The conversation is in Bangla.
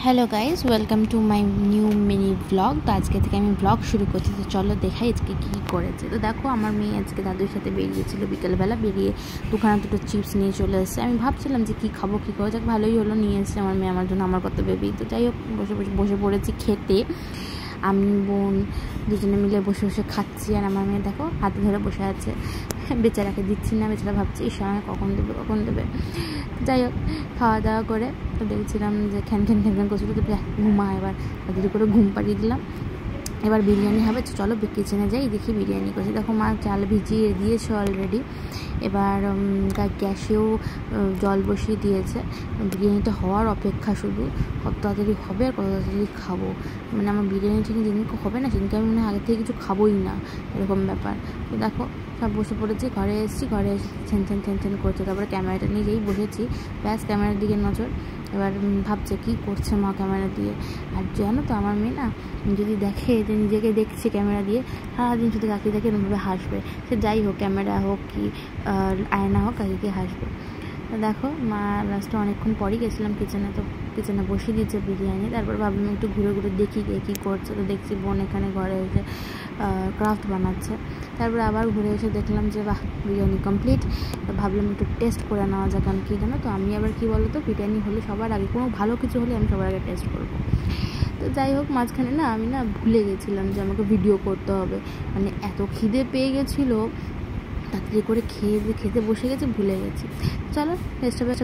Hello guys, welcome to my new mini blog. তো আজকে থেকে আমি ব্লগ শুরু করছি। তো চলো দেখাই আজকে কী করেছে। তো দেখো, আমার মেয়ে আজকে দাদুর সাথে বেরিয়েছিল, বিকেলবেলা বেরিয়ে দুখানা দুটো চিপস নিয়ে চলে এসেছে। আমি ভাবছিলাম যে কী খাবো কী খাবো, যাক ভালোই হলো, নিয়ে এসেছে আমার মেয়ে আমার জন্য, আমার কত বেবি। তো যাই হোক, বসে পড়েছি খেতে। আমি বোন দুজনে মিলে বসে বসে খাচ্ছি, আর আমার মেয়ে দেখো হাতে ধরে বসে আছে। বেচারাকে দিচ্ছি না, বেচারা ভাবছি সময় কখন দেবে। যাই হোক, খাওয়া দাওয়া করে তো দেখছিলাম যে খ্যান করছিল, তো ঘুমা, এবার তাদের করে ঘুম পাড়িয়ে দিলাম। এবার বিরিয়ানি হবে, চলো কিচেনে যাই, দেখি বিরিয়ানি করছি। দেখো মা চাল ভিজিয়ে দিয়েছে অলরেডি। এবার গ্যাসেও জল বসিয়ে দিয়েছে, বিরিয়ানিটা হওয়ার অপেক্ষা শুধু। কত তাড়াতাড়ি হবে আর কত তাড়াতাড়ি খাবো। মানে আমার বিরিয়ানি যেদিনকে হবে না, সেদিনকে আমি আগে থেকে কিছু খাবোই না, এরকম ব্যাপার। তো দেখো সব বসে পড়েছি, ঘরে এসেছি, ঘরে এসে ছেন করছে। তারপরে ক্যামেরাটা নিয়ে যেই বসেছি, ব্যাস ক্যামেরার দিকে নজর। এবার ভাবছে কী করছে মা ক্যামেরা দিয়ে। আর জানো তো, আমার মেয়ে না যদি দেখে যে নিজেকে দেখছে ক্যামেরা দিয়ে, সারাদিন শুধু কাকি দেখে এরকমভাবে হাসবে। সে যাই হোক, ক্যামেরা হোক কি আয়না হোক, কাকিকে হাসবে। তো দেখো মা লাস্টে অনেকক্ষণ পরই গেছিলাম কিচেনে, তো কিচেনে বসিয়ে দিয়েছে বিরিয়ানি। তারপর ভাবলাম একটু ঘুরে দেখি কী করছে। তো দেখছি বোন এখানে ঘরে এসে ক্রাফট বানাচ্ছে। তারপরে আবার ঘুরে এসে দেখলাম যে বাহ, বিরিয়ানি কমপ্লিট। তো ভাবলাম একটু টেস্ট করে নেওয়া যাক। কারণ কী জানো তো, আমি আবার কী বলো তো, বিরিয়ানি হলে সবার আগে, কোনো ভালো কিছু হলে আমি সবার আগে টেস্ট করবো। তো যাই হোক, মাঝখানে না আমি ভুলে গেছিলাম যে আমাকে ভিডিও করতে হবে। মানে এত খিদে পেয়ে গেছিলো, তাড়াতাড়ি করে খেতে বসে গেছি, ভুলে গেছি। চলো টেস্ট হবে।